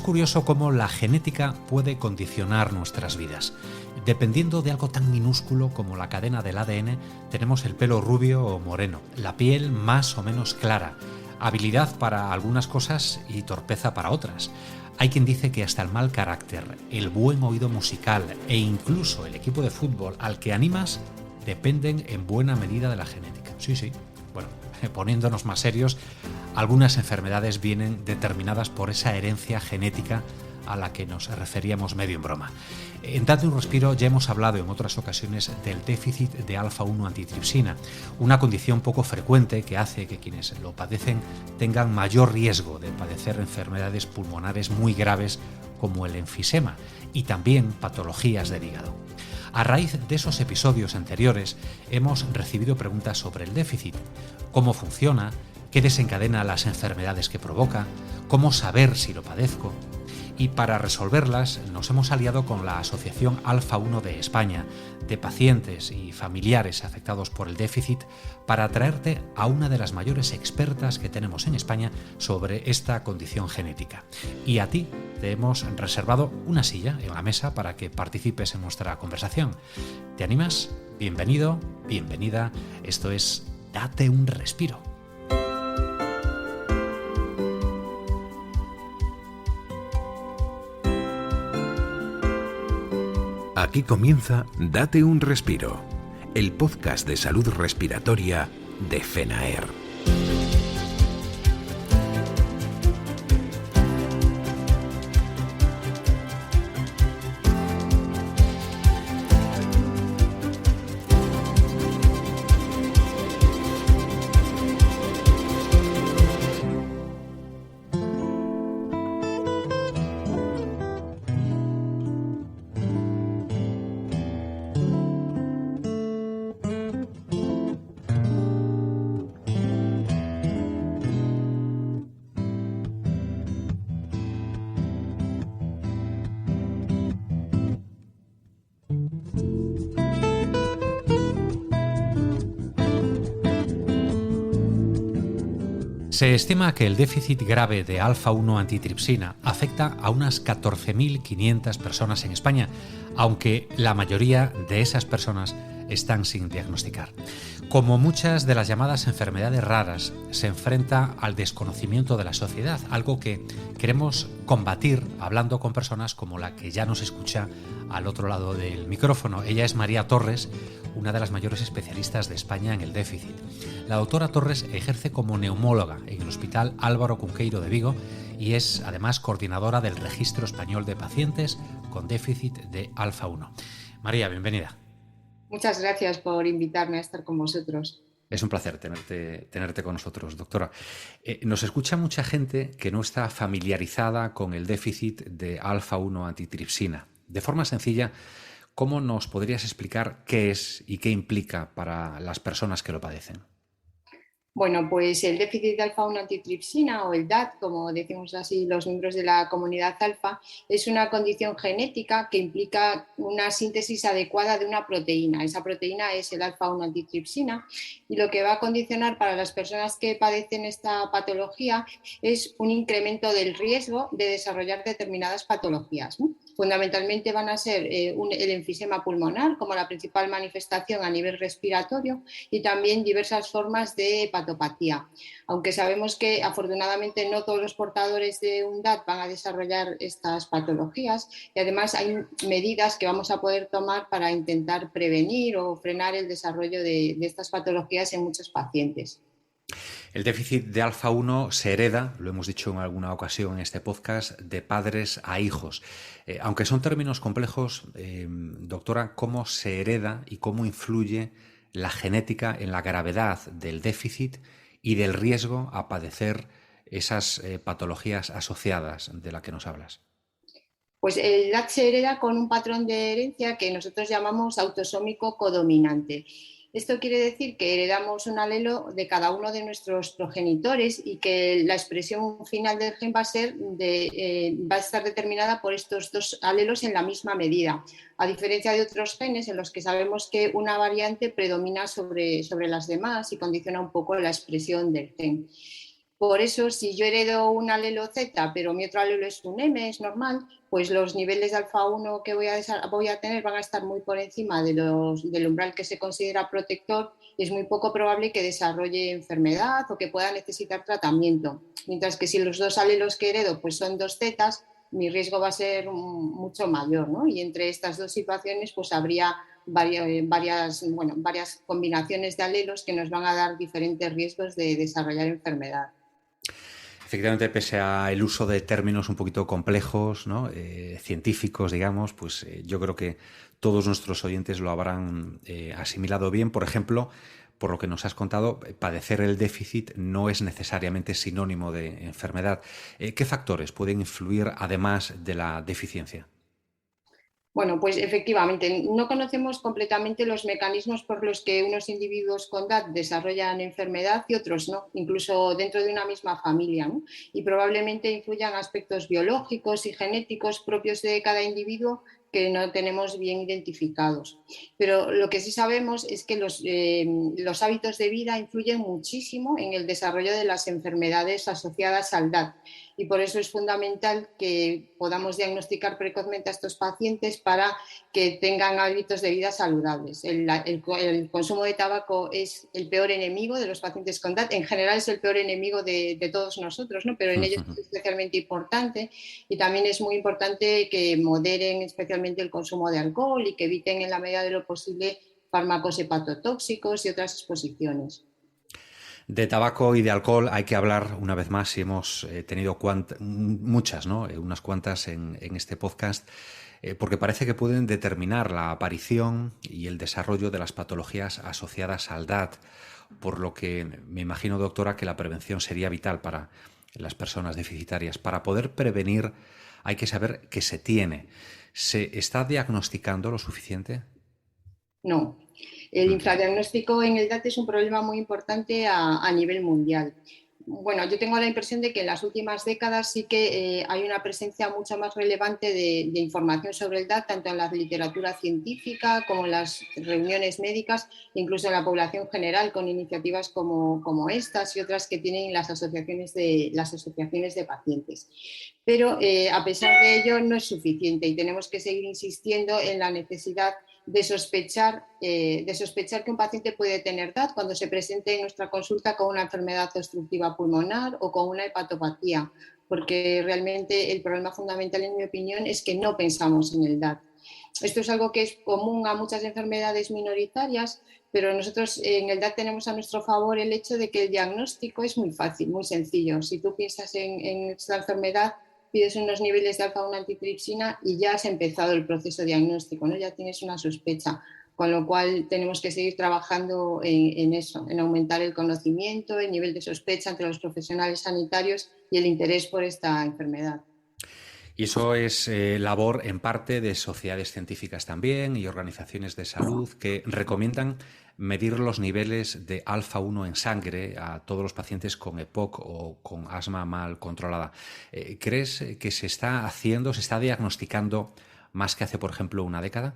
Es curioso cómo la genética puede condicionar nuestras vidas. Dependiendo de algo tan minúsculo como la cadena del ADN, tenemos el pelo rubio o moreno, la piel más o menos clara, habilidad para algunas cosas y torpeza para otras. Hay quien dice que hasta el mal carácter, el buen oído musical e incluso el equipo de fútbol al que animas dependen en buena medida de la genética. Sí. Bueno, poniéndonos más serios, algunas enfermedades vienen determinadas por esa herencia genética a la que nos referíamos medio en broma. En Date un Respiro ya hemos hablado en otras ocasiones del déficit de alfa-1 antitripsina, una condición poco frecuente que hace que quienes lo padecen tengan mayor riesgo de padecer enfermedades pulmonares muy graves como el enfisema y también patologías del hígado. A raíz de esos episodios anteriores hemos recibido preguntas sobre el déficit, cómo funciona, qué desencadena las enfermedades que provoca, cómo saber si lo padezco. Y para resolverlas nos hemos aliado con la Asociación Alfa-1 de España, de pacientes y familiares afectados por el déficit, para traerte a una de las mayores expertas que tenemos en España sobre esta condición genética. Y a ti te hemos reservado una silla en la mesa para que participes en nuestra conversación. ¿Te animas? Bienvenido, bienvenida. Esto es Date un Respiro. Aquí comienza Date un Respiro, el podcast de salud respiratoria de FENAER. Se estima que el déficit grave de alfa-1 antitripsina afecta a unas 14.500 personas en España, aunque la mayoría de esas personas están sin diagnosticar. Como muchas de las llamadas enfermedades raras, se enfrenta al desconocimiento de la sociedad, algo que queremos combatir hablando con personas como la que ya nos escucha al otro lado del micrófono. Ella es María Torres, una de las mayores especialistas de España en el déficit. La doctora Torres ejerce como neumóloga en el Hospital Álvaro Cunqueiro de Vigo y es además coordinadora del Registro Español de Pacientes con déficit de alfa-1. María, bienvenida. Muchas gracias por invitarme a estar con vosotros. Es un placer tenerte con nosotros, doctora. Nos escucha mucha gente que no está familiarizada con el déficit de alfa-1 antitripsina. De forma sencilla, ¿cómo nos podrías explicar qué es y qué implica para las personas que lo padecen? Bueno, pues el déficit de alfa-1 antitripsina o el DAT, como decimos así los miembros de la comunidad alfa, es una condición genética que implica una síntesis adecuada de una proteína. Esa proteína es el alfa-1 antitripsina y lo que va a condicionar para las personas que padecen esta patología es un incremento del riesgo de desarrollar determinadas patologías. Fundamentalmente van a ser el enfisema pulmonar como la principal manifestación a nivel respiratorio y también diversas formas de patopatía. Aunque sabemos que afortunadamente no todos los portadores de un DAT van a desarrollar estas patologías y además hay medidas que vamos a poder tomar para intentar prevenir o frenar el desarrollo de estas patologías en muchos pacientes. El déficit de alfa-1 se hereda, lo hemos dicho en alguna ocasión en este podcast, de padres a hijos. Aunque son términos complejos, doctora, ¿cómo se hereda y cómo influye la genética en la gravedad del déficit y del riesgo a padecer esas patologías asociadas de las que nos hablas? Pues el DAT se hereda con un patrón de herencia que nosotros llamamos autosómico codominante. Esto quiere decir que heredamos un alelo de cada uno de nuestros progenitores y que la expresión final del gen va a estar determinada por estos dos alelos en la misma medida, a diferencia de otros genes en los que sabemos que una variante predomina sobre las demás y condiciona un poco la expresión del gen. Por eso, si yo heredo un alelo Z, pero mi otro alelo es un M, es normal, pues los niveles de alfa 1 que voy a tener van a estar muy por encima del umbral que se considera protector y es muy poco probable que desarrolle enfermedad o que pueda necesitar tratamiento. Mientras que si los dos alelos que heredo pues son dos zetas, mi riesgo va a ser mucho mayor, ¿no? Y entre estas dos situaciones pues habría varias combinaciones de alelos que nos van a dar diferentes riesgos de desarrollar enfermedad. Efectivamente, pese al uso de términos un poquito complejos, ¿no? Científicos, digamos, pues yo creo que todos nuestros oyentes lo habrán asimilado bien. Por ejemplo, por lo que nos has contado, padecer el déficit no es necesariamente sinónimo de enfermedad. ¿Qué factores pueden influir además de la deficiencia? Bueno, pues efectivamente, no conocemos completamente los mecanismos por los que unos individuos con DAT desarrollan enfermedad y otros no, incluso dentro de una misma familia, ¿no? Y probablemente influyan aspectos biológicos y genéticos propios de cada individuo que no tenemos bien identificados. Pero lo que sí sabemos es que los hábitos de vida influyen muchísimo en el desarrollo de las enfermedades asociadas al DAT. Y por eso es fundamental que podamos diagnosticar precozmente a estos pacientes para que tengan hábitos de vida saludables. El consumo de tabaco es el peor enemigo de los pacientes con DAT. En general es el peor enemigo de todos nosotros, ¿no? Pero en ellos es especialmente importante y también es muy importante que moderen especialmente el consumo de alcohol y que eviten en la medida de lo posible fármacos hepatotóxicos y otras exposiciones. De tabaco y de alcohol hay que hablar una vez más y hemos tenido muchas, ¿no? Unas cuantas en este podcast, porque parece que pueden determinar la aparición y el desarrollo de las patologías asociadas al DAT, por lo que me imagino, doctora, que la prevención sería vital para las personas deficitarias. Para poder prevenir hay que saber qué se tiene. ¿Se está diagnosticando lo suficiente? No. El infradiagnóstico en el DAT es un problema muy importante a nivel mundial. Bueno, yo tengo la impresión de que en las últimas décadas sí que hay una presencia mucho más relevante de información sobre el DAT, tanto en la literatura científica como en las reuniones médicas, incluso en la población general, con iniciativas como estas y otras que tienen las asociaciones de pacientes. Pero a pesar de ello no es suficiente y tenemos que seguir insistiendo en la necesidad de sospechar que un paciente puede tener DAT cuando se presente en nuestra consulta con una enfermedad obstructiva pulmonar o con una hepatopatía, porque realmente el problema fundamental, en mi opinión, es que no pensamos en el DAT. Esto es algo que es común a muchas enfermedades minoritarias, pero nosotros en el DAT tenemos a nuestro favor el hecho de que el diagnóstico es muy fácil, muy sencillo. Si tú piensas en esta enfermedad, pides unos niveles de alfa-1 antitripsina y ya has empezado el proceso diagnóstico, ¿no? Ya tienes una sospecha, con lo cual tenemos que seguir trabajando en eso, en aumentar el conocimiento, el nivel de sospecha entre los profesionales sanitarios y el interés por esta enfermedad. Y eso es labor en parte de sociedades científicas también y organizaciones de salud que recomiendan medir los niveles de alfa-1 en sangre a todos los pacientes con EPOC o con asma mal controlada. ¿Crees que se está diagnosticando más que hace, por ejemplo, una década?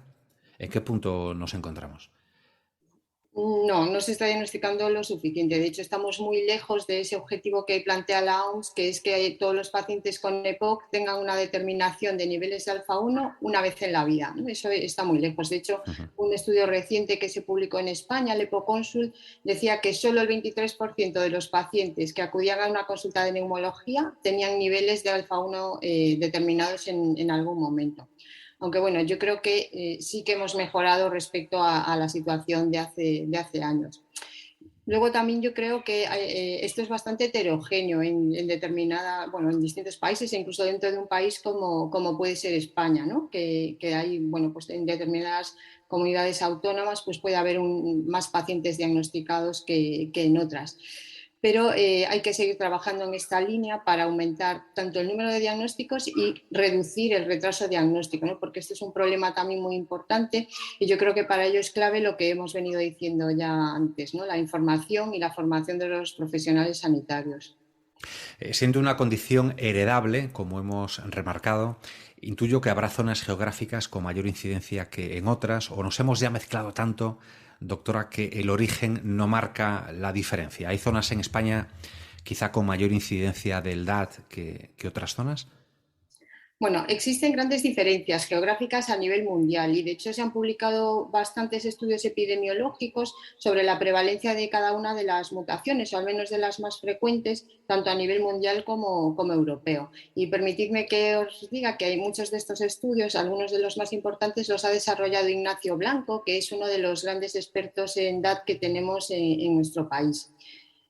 ¿En qué punto nos encontramos? No se está diagnosticando lo suficiente. De hecho, estamos muy lejos de ese objetivo que plantea la OMS, que es que todos los pacientes con EPOC tengan una determinación de niveles de alfa-1 una vez en la vida, ¿no? Eso está muy lejos. De hecho, un estudio reciente que se publicó en España, el EPOConsult, decía que solo el 23% de los pacientes que acudían a una consulta de neumología tenían niveles de alfa-1 determinados en algún momento. Aunque bueno, yo creo que sí que hemos mejorado respecto a la situación de hace años. Luego también yo creo que esto es bastante heterogéneo en distintos países e incluso dentro de un país como puede ser España, ¿no? Que hay, pues en determinadas comunidades autónomas pues puede haber más pacientes diagnosticados que en otras. Pero hay que seguir trabajando en esta línea para aumentar tanto el número de diagnósticos y reducir el retraso diagnóstico, ¿no? Porque este es un problema también muy importante y yo creo que para ello es clave lo que hemos venido diciendo ya antes, ¿no? La información y la formación de los profesionales sanitarios. Siendo una condición heredable, como hemos remarcado, intuyo que habrá zonas geográficas con mayor incidencia que en otras, o nos hemos ya mezclado tanto, doctora, que el origen no marca la diferencia. Hay zonas en España quizá con mayor incidencia del DAT que otras zonas? Bueno, existen grandes diferencias geográficas a nivel mundial y de hecho se han publicado bastantes estudios epidemiológicos sobre la prevalencia de cada una de las mutaciones, o al menos de las más frecuentes, tanto a nivel mundial como europeo. Y permitidme que os diga que hay muchos de estos estudios, algunos de los más importantes los ha desarrollado Ignacio Blanco, que es uno de los grandes expertos en DAT que tenemos en nuestro país.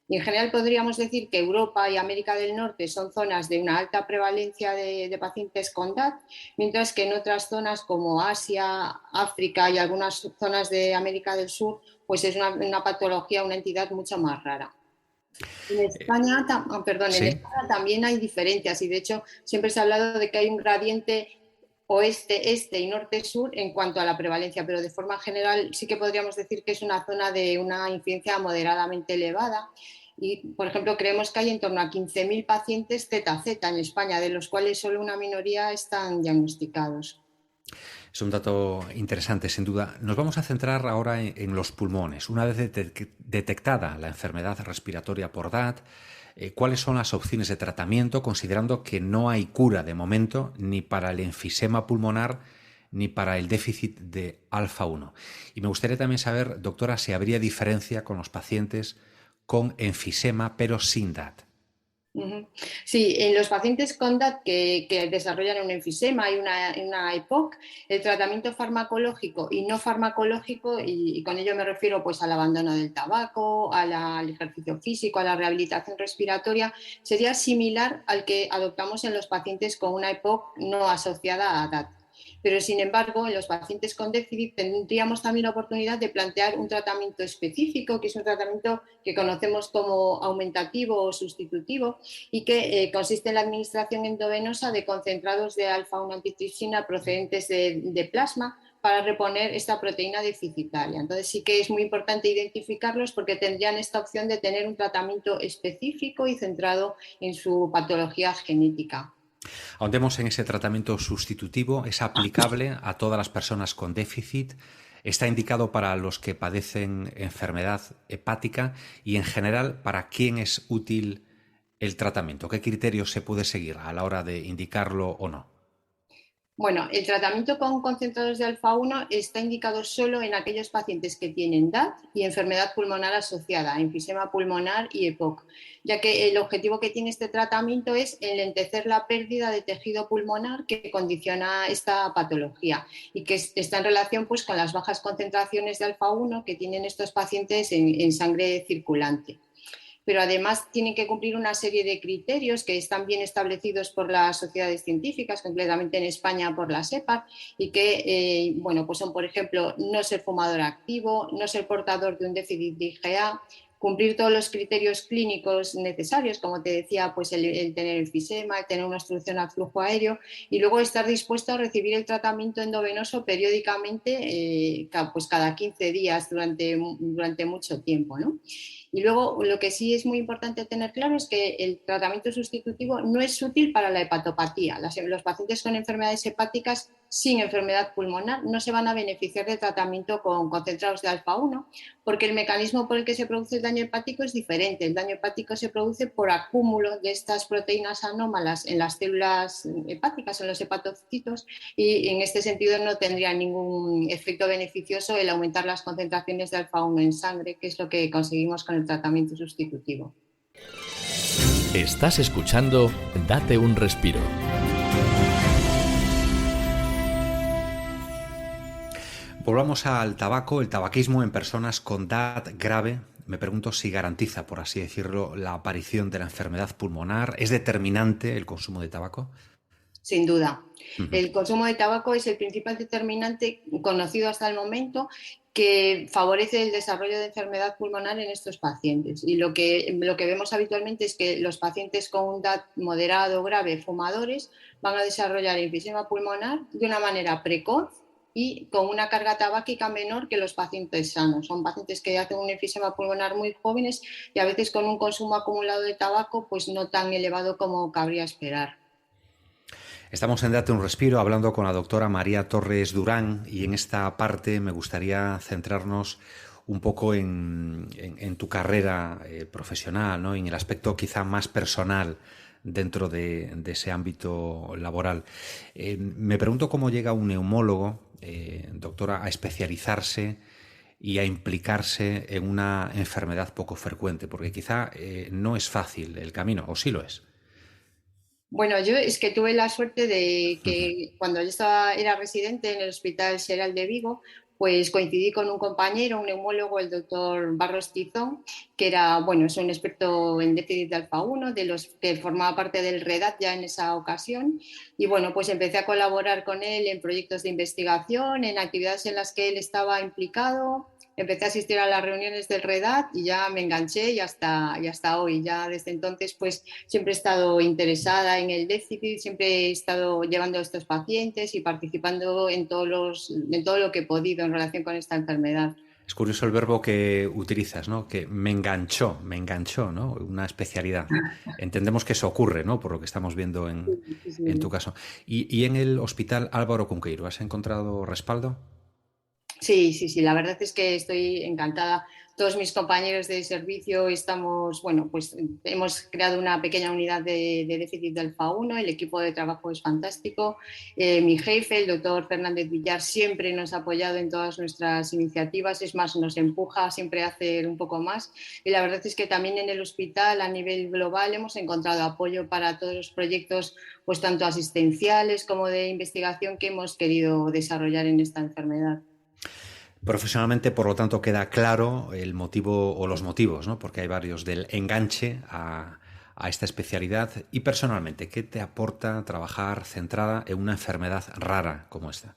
Y en general podríamos decir que Europa y América del Norte son zonas de una alta prevalencia de pacientes con DAT, mientras que en otras zonas como Asia, África y algunas zonas de América del Sur, pues es una patología, una entidad mucho más rara. En España, ¿Sí? en España también hay diferencias y de hecho siempre se ha hablado de que hay un gradiente oeste, este y norte-sur en cuanto a la prevalencia, pero de forma general sí que podríamos decir que es una zona de una incidencia moderadamente elevada. Y, por ejemplo, creemos que hay en torno a 15.000 pacientes ZZ en España, de los cuales solo una minoría están diagnosticados. Es un dato interesante, sin duda. Nos vamos a centrar ahora en los pulmones. Una vez detectada la enfermedad respiratoria por DAT, ¿cuáles son las opciones de tratamiento, considerando que no hay cura de momento ni para el enfisema pulmonar ni para el déficit de alfa-1? Y me gustaría también saber, doctora, si habría diferencia con los pacientes con enfisema pero sin DAT. Sí, en los pacientes con DAT que desarrollan un enfisema y una EPOC, el tratamiento farmacológico y no farmacológico, y con ello me refiero pues al abandono del tabaco, al ejercicio físico, a la rehabilitación respiratoria, sería similar al que adoptamos en los pacientes con una EPOC no asociada a DAT. Pero, sin embargo, en los pacientes con déficit tendríamos también la oportunidad de plantear un tratamiento específico, que es un tratamiento que conocemos como aumentativo o sustitutivo y que consiste en la administración endovenosa de concentrados de alfa-1 antitripsina procedentes de plasma para reponer esta proteína deficitaria. Entonces sí que es muy importante identificarlos porque tendrían esta opción de tener un tratamiento específico y centrado en su patología genética. Ahondemos en ese tratamiento sustitutivo. ¿Es aplicable a todas las personas con déficit? ¿Está indicado para los que padecen enfermedad hepática? Y en general, ¿para quién es útil el tratamiento? ¿Qué criterios se puede seguir a la hora de indicarlo o no? Bueno, el tratamiento con concentrados de alfa-1 está indicado solo en aquellos pacientes que tienen DAT y enfermedad pulmonar asociada, enfisema pulmonar y EPOC, ya que el objetivo que tiene este tratamiento es enlentecer la pérdida de tejido pulmonar que condiciona esta patología y que está en relación pues, con las bajas concentraciones de alfa-1 que tienen estos pacientes en sangre circulante. Pero además tienen que cumplir una serie de criterios que están bien establecidos por las sociedades científicas, concretamente en España por la SEPAR, y que bueno, pues son, por ejemplo, no ser fumador activo, no ser portador de un déficit de IgA, cumplir todos los criterios clínicos necesarios, como te decía, pues el tener enfisema, el tener una obstrucción al flujo aéreo y luego estar dispuesto a recibir el tratamiento endovenoso periódicamente, pues cada 15 días durante mucho tiempo, ¿no? Y luego lo que sí es muy importante tener claro es que el tratamiento sustitutivo no es útil para la hepatopatía. Los pacientes con enfermedades hepáticas sin enfermedad pulmonar no se van a beneficiar del tratamiento con concentrados de alfa-1 porque el mecanismo por el que se produce el daño hepático es diferente. El daño hepático se produce por acúmulo de estas proteínas anómalas en las células hepáticas, en los hepatocitos, y en este sentido no tendría ningún efecto beneficioso el aumentar las concentraciones de alfa-1 en sangre, que es lo que conseguimos con el tratamiento sustitutivo. Estás escuchando Date un respiro. Volvamos al tabaco, el tabaquismo en personas con DAT grave. Me pregunto si garantiza, por así decirlo, la aparición de la enfermedad pulmonar. ¿Es determinante el consumo de tabaco? Sin duda. El consumo de tabaco es el principal determinante conocido hasta el momento que favorece el desarrollo de enfermedad pulmonar en estos pacientes. Y lo que vemos habitualmente es que los pacientes con un DAT moderado o grave fumadores van a desarrollar enfisema pulmonar de una manera precoz y con una carga tabáquica menor que los pacientes sanos. Son pacientes que hacen un enfisema pulmonar muy jóvenes y a veces con un consumo acumulado de tabaco pues no tan elevado como cabría esperar. Estamos en Date un Respiro hablando con la doctora María Torres Durán y en esta parte me gustaría centrarnos un poco en tu carrera profesional, ¿no? En el aspecto quizá más personal dentro de ese ámbito laboral. Me pregunto cómo llega un neumólogo, doctora, a especializarse y a implicarse en una enfermedad poco frecuente, porque quizá no es fácil el camino, o sí lo es. Bueno, yo es que tuve la suerte de que cuando yo era residente en el Hospital Xeral de Vigo, pues coincidí con un compañero, un neumólogo, el doctor Barros Tizón, que era, bueno, es un experto en déficit de alfa-1, de los que formaba parte del REDAT ya en esa ocasión. Y bueno, pues empecé a colaborar con él en proyectos de investigación, en actividades en las que él estaba implicado. Empecé a asistir a las reuniones del REDAT y ya me enganché y hasta hoy. Ya desde entonces, pues siempre he estado interesada en el déficit, siempre he estado llevando a estos pacientes y participando en todo lo que he podido en relación con esta enfermedad. Es curioso el verbo que utilizas, ¿no? Que me enganchó, ¿no? Una especialidad. Entendemos que eso ocurre, ¿no? Por lo que estamos viendo Sí, en tu sí. caso. Y en el Hospital Álvaro Cunqueiro, ¿has encontrado respaldo? Sí, sí, sí, la verdad es que estoy encantada. Todos mis compañeros de servicio estamos, bueno, pues hemos creado una pequeña unidad de déficit de alfa-1, el equipo de trabajo es fantástico. Mi jefe, el doctor Fernández Villar, siempre nos ha apoyado en todas nuestras iniciativas, es más, nos empuja siempre a hacer un poco más. Y la verdad es que también en el hospital, a nivel global, hemos encontrado apoyo para todos los proyectos, pues tanto asistenciales como de investigación que hemos querido desarrollar en esta enfermedad. Profesionalmente, por lo tanto, queda claro el motivo o los motivos, ¿no? Porque hay varios del enganche a esta especialidad. Y personalmente, ¿qué te aporta trabajar centrada en una enfermedad rara como esta?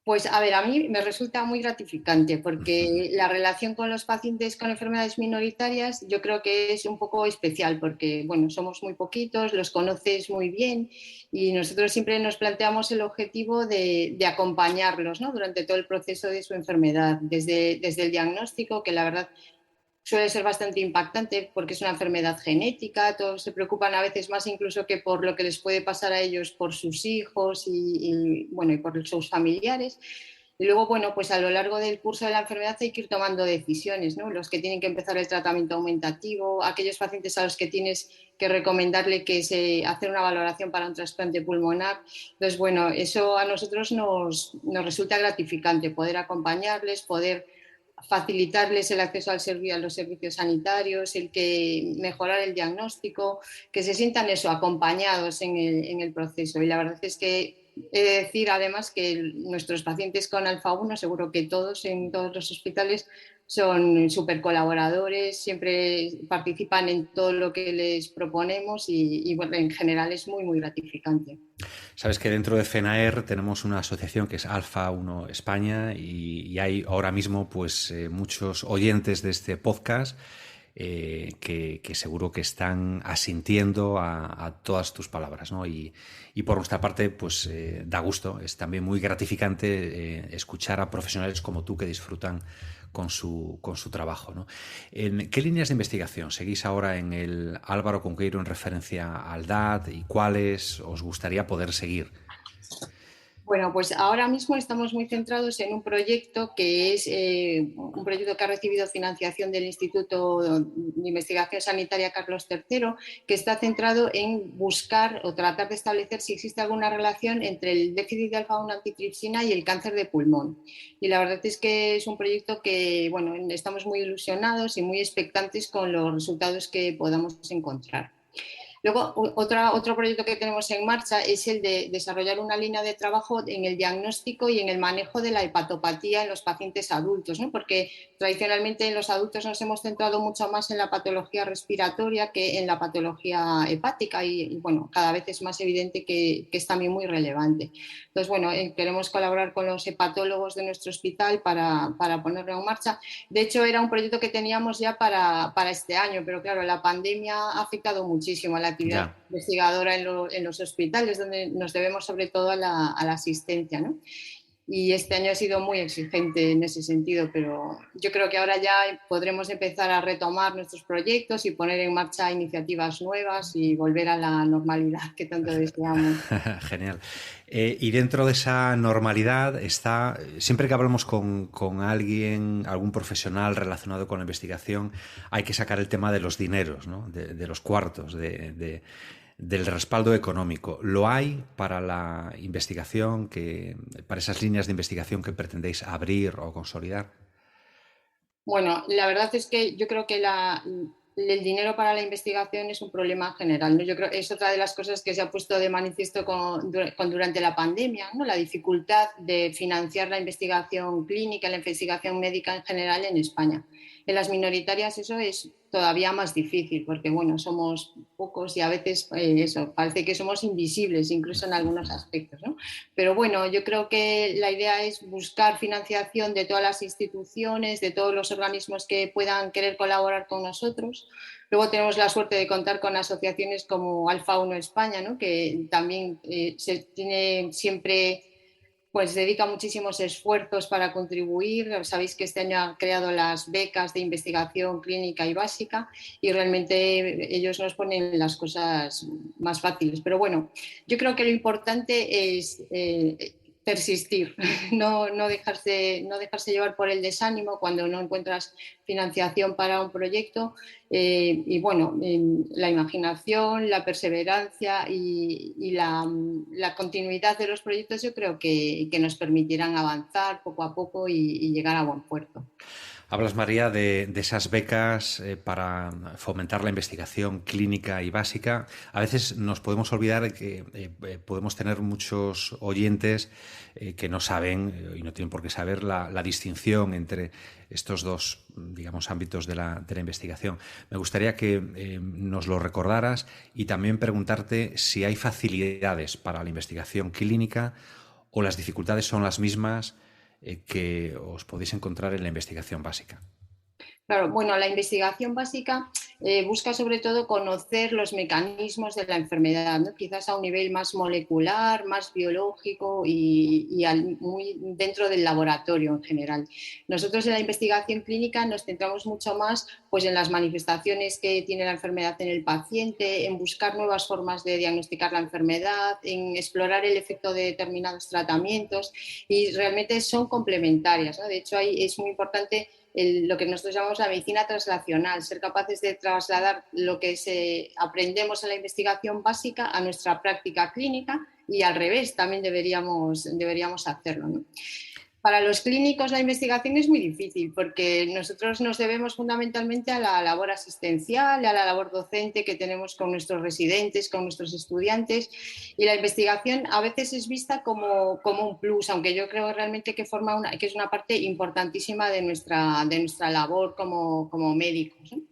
Pues a ver, a mí me resulta muy gratificante porque la relación con los pacientes con enfermedades minoritarias yo creo que es un poco especial porque, bueno, somos muy poquitos, los conoces muy bien y nosotros siempre nos planteamos el objetivo de acompañarlos, ¿no? Durante todo el proceso de su enfermedad, desde el diagnóstico, que la verdad suele ser bastante impactante porque es una enfermedad genética, todos se preocupan a veces más incluso que por lo que les puede pasar a ellos por sus hijos bueno, y por sus familiares. Y luego, bueno, pues a lo largo del curso de la enfermedad hay que ir tomando decisiones, ¿no? Los que tienen que empezar el tratamiento aumentativo, aquellos pacientes a los que tienes que recomendarle que se hacer una valoración para un trasplante pulmonar. Entonces, bueno, eso a nosotros nos resulta gratificante, poder acompañarles, poder facilitarles el acceso a los servicios sanitarios, el que mejorar el diagnóstico, que se sientan eso, acompañados en el proceso. Y la verdad es que he de decir además que nuestros pacientes con alfa-1, seguro que todos en todos los hospitales, son súper colaboradores, siempre participan en todo lo que les proponemos y bueno, en general es muy, muy gratificante. Sabes que dentro de FENAER tenemos una asociación que es Alfa 1 España y hay ahora mismo pues muchos oyentes de este podcast que seguro que están asintiendo a todas tus palabras, ¿no? Y por nuestra parte, pues da gusto, es también muy gratificante escuchar a profesionales como tú que disfrutan con su trabajo, ¿no? ¿En qué líneas de investigación seguís ahora en el Álvaro Cunqueiro en referencia al DAT y cuáles os gustaría poder seguir? Bueno, pues ahora mismo estamos muy centrados en un proyecto que es un proyecto que ha recibido financiación del Instituto de Investigación Sanitaria Carlos III, que está centrado en buscar o tratar de establecer si existe alguna relación entre el déficit de alfa-1 antitripsina y el cáncer de pulmón. Y la verdad es que es un proyecto que, bueno, estamos muy ilusionados y muy expectantes con los resultados que podamos encontrar. Luego, otro proyecto que tenemos en marcha es el de desarrollar una línea de trabajo en el diagnóstico y en el manejo de la hepatopatía en los pacientes adultos, ¿no? Porque tradicionalmente en los adultos nos hemos centrado mucho más en la patología respiratoria que en la patología hepática y bueno, cada vez es más evidente que es también muy relevante. Entonces, bueno, queremos colaborar con los hepatólogos de nuestro hospital para ponerlo en marcha. De hecho, era un proyecto que teníamos ya para este año, pero claro, la pandemia ha afectado muchísimo a la actividad Ya. investigadora en los hospitales, donde nos debemos sobre todo a la asistencia, ¿no? y este año ha sido muy exigente en ese sentido, pero yo creo que ahora ya podremos empezar a retomar nuestros proyectos y poner en marcha iniciativas nuevas y volver a la normalidad que tanto deseamos. Genial. Y dentro de esa normalidad está, siempre que hablamos con alguien, algún profesional relacionado con la investigación, hay que sacar el tema de los dineros, ¿no? De los cuartos, del respaldo económico. ¿Lo hay para la investigación, para esas líneas de investigación que pretendéis abrir o consolidar? Bueno, la verdad es que yo creo que el dinero para la investigación es un problema general, ¿no? Yo creo que es otra de las cosas que se ha puesto de manifiesto durante la pandemia, ¿no? La dificultad de financiar la investigación clínica, la investigación médica en general en España. En las minoritarias eso es todavía más difícil porque, bueno, somos pocos y a veces eso, parece que somos invisibles incluso en algunos aspectos, ¿no? Pero bueno, yo creo que la idea es buscar financiación de todas las instituciones, de todos los organismos que puedan querer colaborar con nosotros. Luego tenemos la suerte de contar con asociaciones como Alfa 1 España, ¿no? Que también se tiene siempre, pues dedica muchísimos esfuerzos para contribuir. Sabéis que este año ha creado las becas de investigación clínica y básica y realmente ellos nos ponen las cosas más fáciles. Pero bueno, yo creo que lo importante es persistir, no dejarse llevar por el desánimo cuando no encuentras financiación para un proyecto y bueno, la imaginación, la perseverancia y la continuidad de los proyectos yo creo que nos permitirán avanzar poco a poco y llegar a buen puerto. Hablas, María, de esas becas para fomentar la investigación clínica y básica. A veces nos podemos olvidar de que podemos tener muchos oyentes que no saben y no tienen por qué saber la distinción entre estos dos, digamos, ámbitos de la investigación. Me gustaría que nos lo recordaras y también preguntarte si hay facilidades para la investigación clínica o las dificultades son las mismas que os podéis encontrar en la investigación básica. Claro, bueno, la investigación básica busca sobre todo conocer los mecanismos de la enfermedad, ¿no? Quizás a un nivel más molecular, más biológico y muy dentro del laboratorio en general. Nosotros en la investigación clínica nos centramos mucho más pues, en las manifestaciones que tiene la enfermedad en el paciente, en buscar nuevas formas de diagnosticar la enfermedad, en explorar el efecto de determinados tratamientos y realmente son complementarias, ¿no? De hecho, ahí es muy importante lo que nosotros llamamos la medicina translacional, ser capaces de trasladar lo que aprendemos en la investigación básica a nuestra práctica clínica y al revés, también deberíamos hacerlo, ¿no? Para los clínicos la investigación es muy difícil porque nosotros nos debemos fundamentalmente a la labor asistencial, a la labor docente que tenemos con nuestros residentes, con nuestros estudiantes y la investigación a veces es vista como un plus, aunque yo creo realmente que es una parte importantísima de nuestra labor como médicos, ¿no?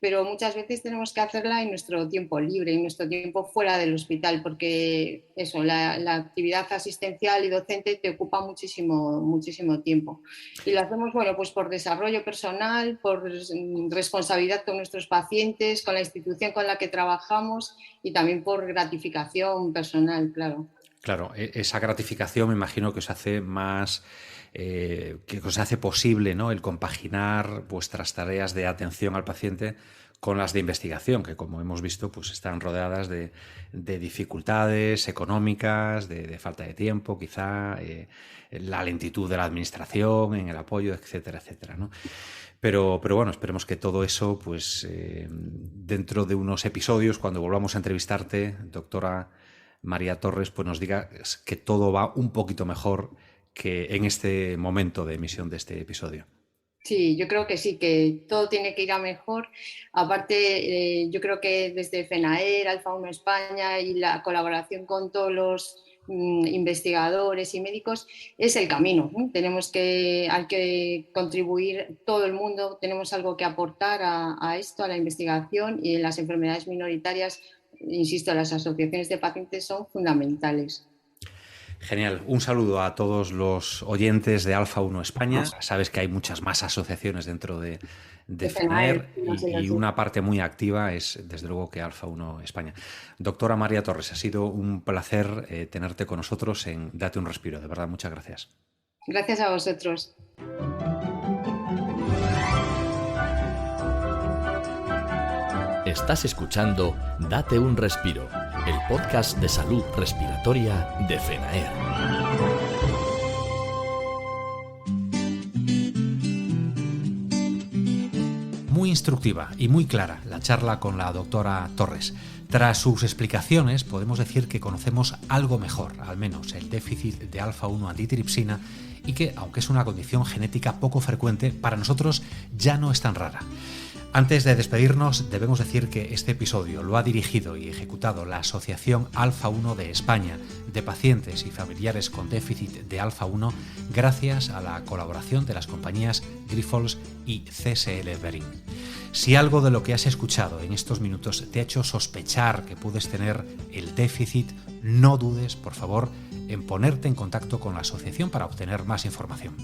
Pero muchas veces tenemos que hacerla en nuestro tiempo libre, en nuestro tiempo fuera del hospital, porque eso, la actividad asistencial y docente te ocupa muchísimo tiempo. Y lo hacemos, bueno, pues por desarrollo personal, por responsabilidad con nuestros pacientes, con la institución con la que trabajamos y también por gratificación personal, claro. Claro, esa gratificación me imagino que os hace más... que os hace posible, ¿no?, el compaginar vuestras tareas de atención al paciente con las de investigación, que como hemos visto pues están rodeadas de dificultades económicas, de falta de tiempo, quizá la lentitud de la administración en el apoyo, etcétera, etcétera, ¿no? Pero bueno, esperemos que todo eso, pues dentro de unos episodios, cuando volvamos a entrevistarte, doctora María Torres, pues nos diga que todo va un poquito mejor que en este momento de emisión de este episodio. Sí, yo creo que sí, que todo tiene que ir a mejor. Aparte, yo creo que desde FENAER, Alfa 1 España y la colaboración con todos los investigadores y médicos es el camino, ¿no? Hay que contribuir todo el mundo, tenemos algo que aportar a esto, a la investigación y en las enfermedades minoritarias, insisto, las asociaciones de pacientes son fundamentales. Genial. Un saludo a todos los oyentes de Alfa 1 España. Sabes que hay muchas más asociaciones dentro de FENAER y una parte muy activa es, desde luego, que Alfa 1 España. Doctora María Torres, ha sido un placer tenerte con nosotros en Date un Respiro. De verdad, muchas gracias. Gracias a vosotros. Estás escuchando Date un Respiro, el podcast de salud respiratoria de FENAER. Muy instructiva y muy clara la charla con la doctora Torres. Tras sus explicaciones podemos decir que conocemos algo mejor, al menos el déficit de alfa-1 antitripsina, y que, aunque es una condición genética poco frecuente, para nosotros ya no es tan rara. Antes de despedirnos, debemos decir que este episodio lo ha dirigido y ejecutado la Asociación Alfa-1 de España de pacientes y familiares con déficit de alfa-1, gracias a la colaboración de las compañías Grifols y CSL Behring. Si algo de lo que has escuchado en estos minutos te ha hecho sospechar que puedes tener el déficit, no dudes, por favor, en ponerte en contacto con la asociación para obtener más información.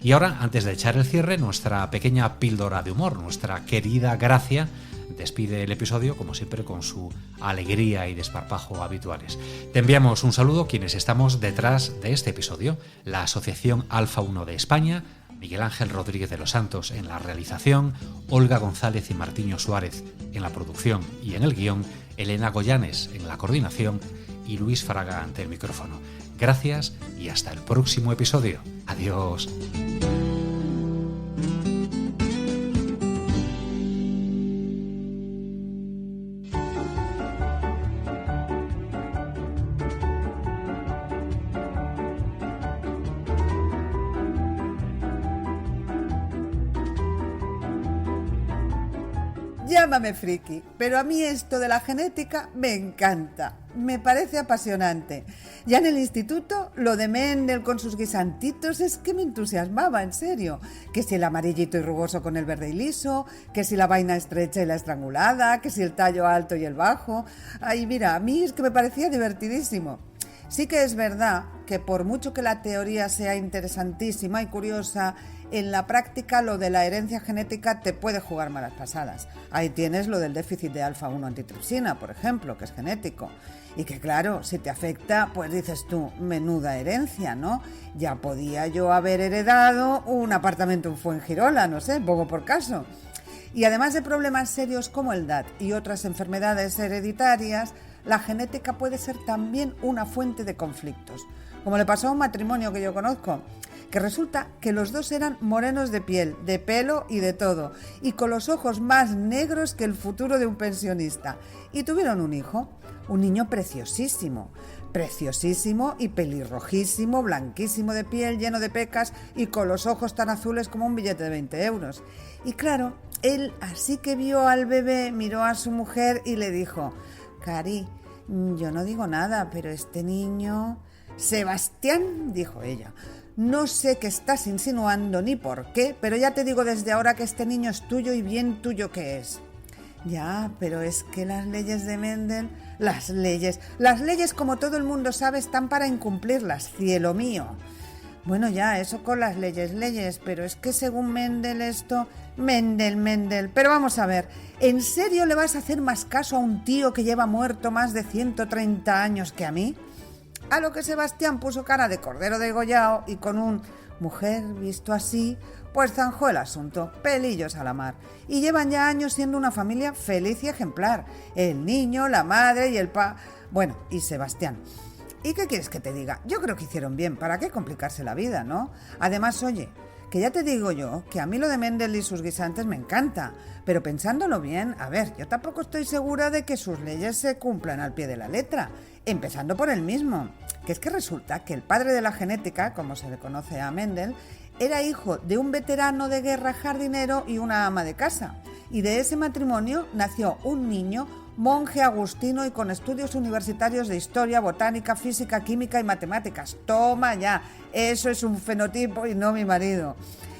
Y ahora, antes de echar el cierre, nuestra pequeña píldora de humor, nuestra querida Gracia, despide el episodio, como siempre, con su alegría y desparpajo habituales. Te enviamos un saludo quienes estamos detrás de este episodio, la Asociación Alfa-1 de España, Miguel Ángel Rodríguez de los Santos en la realización, Olga González y Martiño Suárez en la producción y en el guión, Elena Goyanes en la coordinación y Luis Fraga ante el micrófono. Gracias y hasta el próximo episodio. Adiós. Llámame friki, pero a mí esto de la genética me encanta, me parece apasionante. Ya en el instituto, lo de Mendel con sus guisantitos es que me entusiasmaba, en serio. Que si el amarillito y rugoso con el verde y liso, que si la vaina estrecha y la estrangulada, que si el tallo alto y el bajo. Ay, mira, a mí es que me parecía divertidísimo. Sí que es verdad que por mucho que la teoría sea interesantísima y curiosa, en la práctica lo de la herencia genética te puede jugar malas pasadas. Ahí tienes lo del déficit de alfa-1 antitripsina, por ejemplo, que es genético. Y que claro, si te afecta, pues dices tú, menuda herencia, ¿no? Ya podía yo haber heredado un apartamento en Fuengirola, no sé, pongo por caso. Y además de problemas serios como el DAT y otras enfermedades hereditarias, la genética puede ser también una fuente de conflictos. Como le pasó a un matrimonio que yo conozco, que resulta que los dos eran morenos de piel, de pelo y de todo, y con los ojos más negros que el futuro de un pensionista. Y tuvieron un hijo, un niño preciosísimo y pelirrojísimo, blanquísimo de piel, lleno de pecas y con los ojos tan azules como un billete de 20 euros. Y claro, él así que vio al bebé, miró a su mujer y le dijo: Cari, yo no digo nada, pero este niño... Sebastián, dijo ella, no sé qué estás insinuando ni por qué, pero ya te digo desde ahora que este niño es tuyo y bien tuyo que es. Ya, pero es que las leyes de Mendel, las leyes como todo el mundo sabe están para incumplirlas, cielo mío. Bueno, ya, eso con las leyes, pero es que según Mendel esto... Mendel, pero vamos a ver, ¿en serio le vas a hacer más caso a un tío que lleva muerto más de 130 años que a mí? A lo que Sebastián puso cara de cordero degollado y con un mujer visto así, pues zanjó el asunto, pelillos a la mar. Y llevan ya años siendo una familia feliz y ejemplar. El niño, la madre y el Bueno, y Sebastián. ¿Y qué quieres que te diga? Yo creo que hicieron bien, ¿para qué complicarse la vida, no? Además, oye, que ya te digo yo que a mí lo de Mendel y sus guisantes me encanta, pero pensándolo bien, a ver, yo tampoco estoy segura de que sus leyes se cumplan al pie de la letra, empezando por él mismo, que es que resulta que el padre de la genética, como se le conoce a Mendel, era hijo de un veterano de guerra jardinero y una ama de casa, y de ese matrimonio nació un niño monje agustino y con estudios universitarios de historia, botánica, física, química y matemáticas. Toma ya, eso es un fenotipo y no mi marido.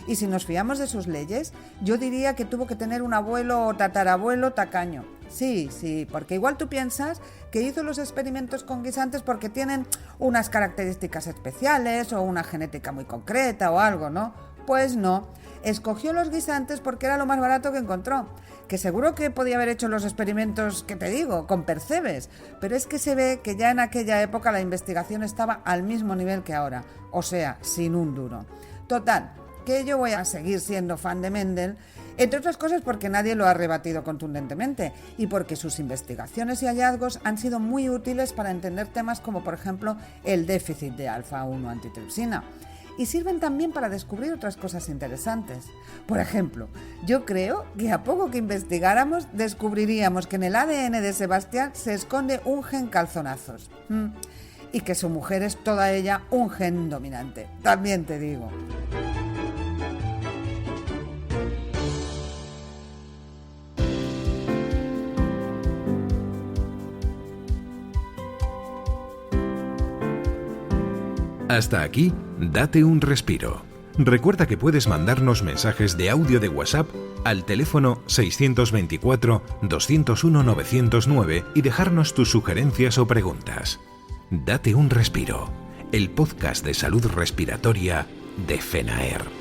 Y si nos fiamos de sus leyes, yo diría que tuvo que tener un abuelo o tatarabuelo tacaño. Sí, porque igual tú piensas que hizo los experimentos con guisantes porque tienen unas características especiales o una genética muy concreta o algo, ¿no? Pues no, escogió los guisantes porque era lo más barato que encontró. Que seguro que podía haber hecho los experimentos que te digo, con percebes, pero es que se ve que ya en aquella época la investigación estaba al mismo nivel que ahora, o sea, sin un duro. Total, que yo voy a seguir siendo fan de Mendel, entre otras cosas porque nadie lo ha rebatido contundentemente y porque sus investigaciones y hallazgos han sido muy útiles para entender temas como, por ejemplo, el déficit de alfa-1 antitripsina. Y sirven también para descubrir otras cosas interesantes. Por ejemplo, yo creo que a poco que investigáramos descubriríamos que en el ADN de Sebastián se esconde un gen calzonazos. Y que su mujer es toda ella un gen dominante. También te digo. Hasta aquí, Date un respiro. Recuerda que puedes mandarnos mensajes de audio de WhatsApp al teléfono 624-201-909 y dejarnos tus sugerencias o preguntas. Date un respiro, el podcast de salud respiratoria de FENAER.